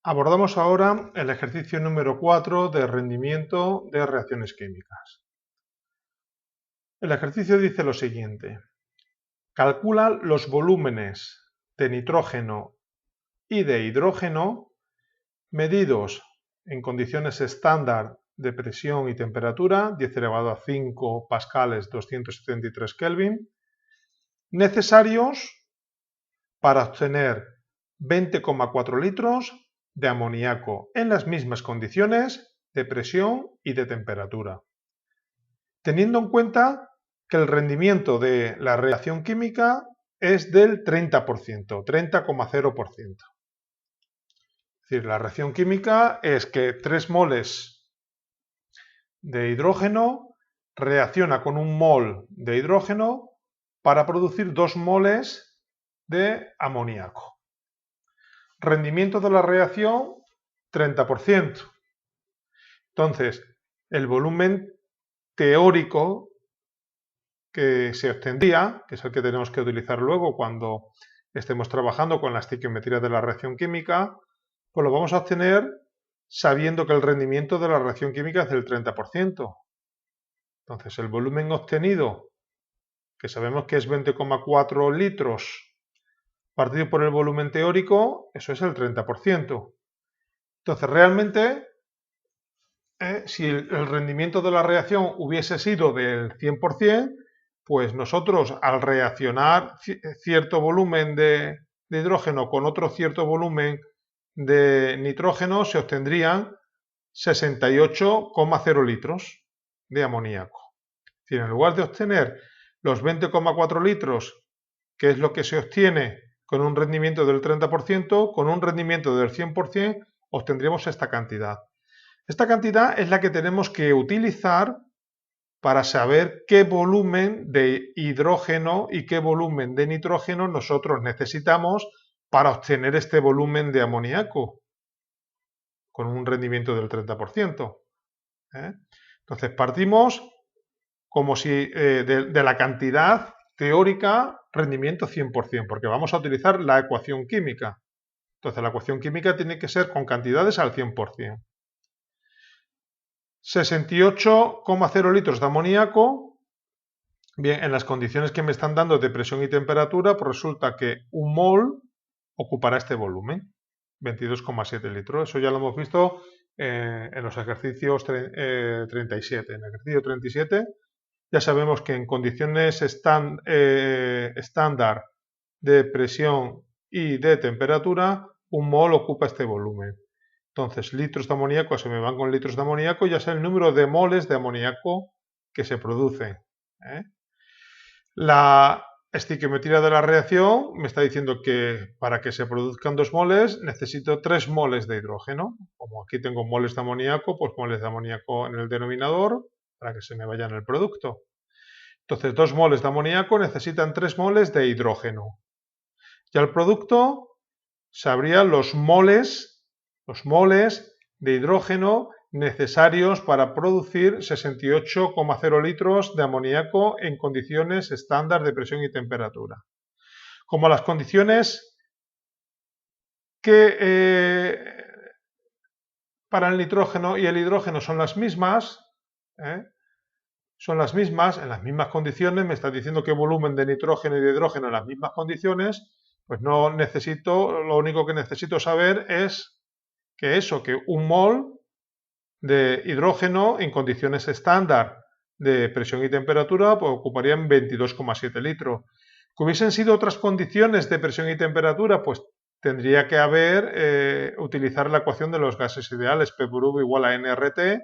Abordamos ahora el ejercicio número 4 de rendimiento de reacciones químicas. El ejercicio dice lo siguiente: calcula los volúmenes de nitrógeno y de hidrógeno medidos en condiciones estándar de presión y temperatura, 10 elevado a 5 pascales, 273 Kelvin, necesarios para obtener 20,4 litros de amoníaco en las mismas condiciones de presión y de temperatura, teniendo en cuenta que el rendimiento de la reacción química es del 30%, 30,0%. Es decir, la reacción química es que 3 moles de hidrógeno reacciona con 1 mol de hidrógeno para producir 2 moles de amoníaco. Rendimiento de la reacción, 30%. Entonces, el volumen teórico que se obtendría, que es el que tenemos que utilizar luego cuando estemos trabajando con la estequiometría de la reacción química, pues lo vamos a obtener sabiendo que el rendimiento de la reacción química es del 30%. Entonces, el volumen obtenido, que sabemos que es 20,4 litros, partido por el volumen teórico, eso es el 30%. Entonces, realmente, si el rendimiento de la reacción hubiese sido del 100%, pues nosotros al reaccionar cierto volumen de hidrógeno con otro cierto volumen de nitrógeno se obtendrían 68,0 litros de amoníaco. Es decir, en lugar de obtener los 20,4 litros, que es lo que se obtiene con un rendimiento del 30%, con un rendimiento del 100% obtendríamos esta cantidad. Esta cantidad es la que tenemos que utilizar para saber qué volumen de hidrógeno y qué volumen de nitrógeno nosotros necesitamos para obtener este volumen de amoníaco con un rendimiento del 30%. Entonces partimos como si de la cantidad teórica rendimiento 100%, porque vamos a utilizar la ecuación química. Entonces la ecuación química tiene que ser con cantidades al 100%. 68,0 litros de amoníaco. Bien, en las condiciones que me están dando de presión y temperatura, pues resulta que 1 mol ocupará este volumen, 22,7 litros. Eso ya lo hemos visto en los ejercicios 37. En el ejercicio 37 ya sabemos que en condiciones estándar de presión y de temperatura, 1 mol ocupa este volumen. Entonces, litros de amoníaco se me van con litros de amoníaco, ya sé el número de moles de amoníaco que se produce. La estequiometría de la reacción me está diciendo que para que se produzcan 2 moles necesito 3 moles de hidrógeno. Como aquí tengo moles de amoníaco, pues moles de amoníaco en el denominador para que se me vaya en el producto. Entonces, 2 moles de amoníaco necesitan 3 moles de hidrógeno. Y al producto sabrían los moles de hidrógeno necesarios para producir 68,0 litros de amoníaco en condiciones estándar de presión y temperatura. Como las condiciones que para el nitrógeno y el hidrógeno son las mismas, en las mismas condiciones, me está diciendo qué volumen de nitrógeno y de hidrógeno en las mismas condiciones, pues no necesito, lo único que necesito saber es que 1 mol de hidrógeno en condiciones estándar de presión y temperatura pues ocuparían 22,7 litros. Que hubiesen sido otras condiciones de presión y temperatura, pues tendría que utilizar la ecuación de los gases ideales, P por V igual a nRT,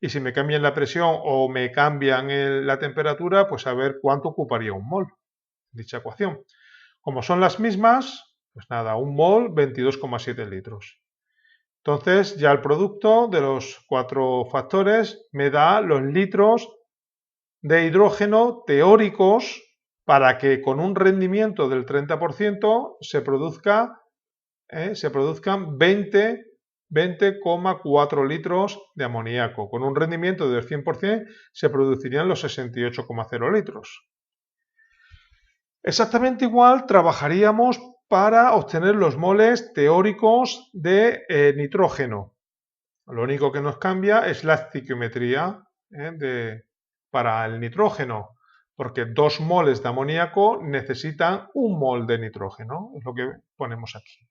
y si me cambian la presión o me cambian la temperatura, pues a ver cuánto ocuparía 1 mol, dicha ecuación. Como son las mismas, pues nada, 1 mol, 22,7 litros. Entonces ya el producto de los 4 factores me da los litros de hidrógeno teóricos para que con un rendimiento del 30% se produzcan 20,4 litros de amoníaco. Con un rendimiento del 100% se producirían los 68,0 litros. Exactamente igual trabajaríamos para obtener los moles teóricos de nitrógeno. Lo único que nos cambia es la estequiometría para el nitrógeno, porque 2 moles de amoníaco necesitan 1 mol de nitrógeno, es lo que ponemos aquí.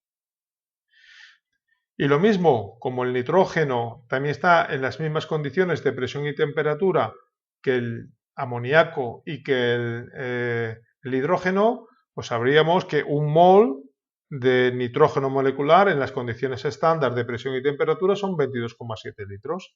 Y lo mismo, como el nitrógeno también está en las mismas condiciones de presión y temperatura que el amoníaco y que el hidrógeno, pues sabríamos que 1 mol de nitrógeno molecular en las condiciones estándar de presión y temperatura son 22,7 litros.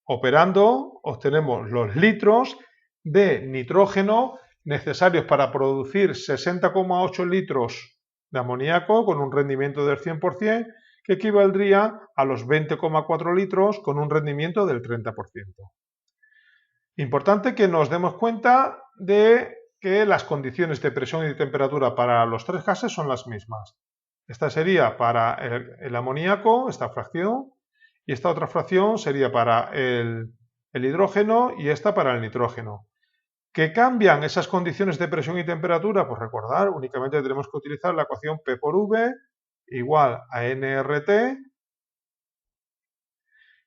Operando, obtenemos los litros de nitrógeno necesarios para producir 60,8 litros de amoníaco con un rendimiento del 100%, que equivaldría a los 20,4 litros con un rendimiento del 30%. Importante que nos demos cuenta de que las condiciones de presión y de temperatura para los 3 gases son las mismas. Esta sería para el amoníaco, esta fracción, y esta otra fracción sería para el hidrógeno y esta para el nitrógeno. ¿Qué cambian esas condiciones de presión y temperatura? Pues recordar, únicamente tenemos que utilizar la ecuación P por V igual a nRT.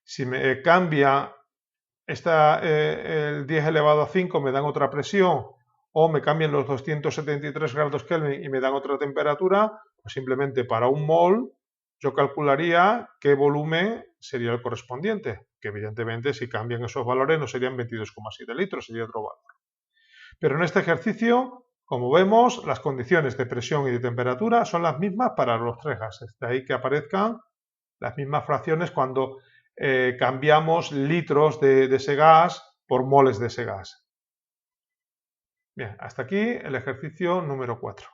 Si me cambia el 10 elevado a 5 me dan otra presión, o me cambian los 273 grados Kelvin y me dan otra temperatura, pues simplemente para 1 mol yo calcularía qué volumen sería el correspondiente, que evidentemente si cambian esos valores no serían 22,7 litros, sería otro valor. Pero en este ejercicio, como vemos, las condiciones de presión y de temperatura son las mismas para los 3 gases, de ahí que aparezcan las mismas fracciones cuando cambiamos litros de ese gas por moles de ese gas. Bien, hasta aquí el ejercicio número 4.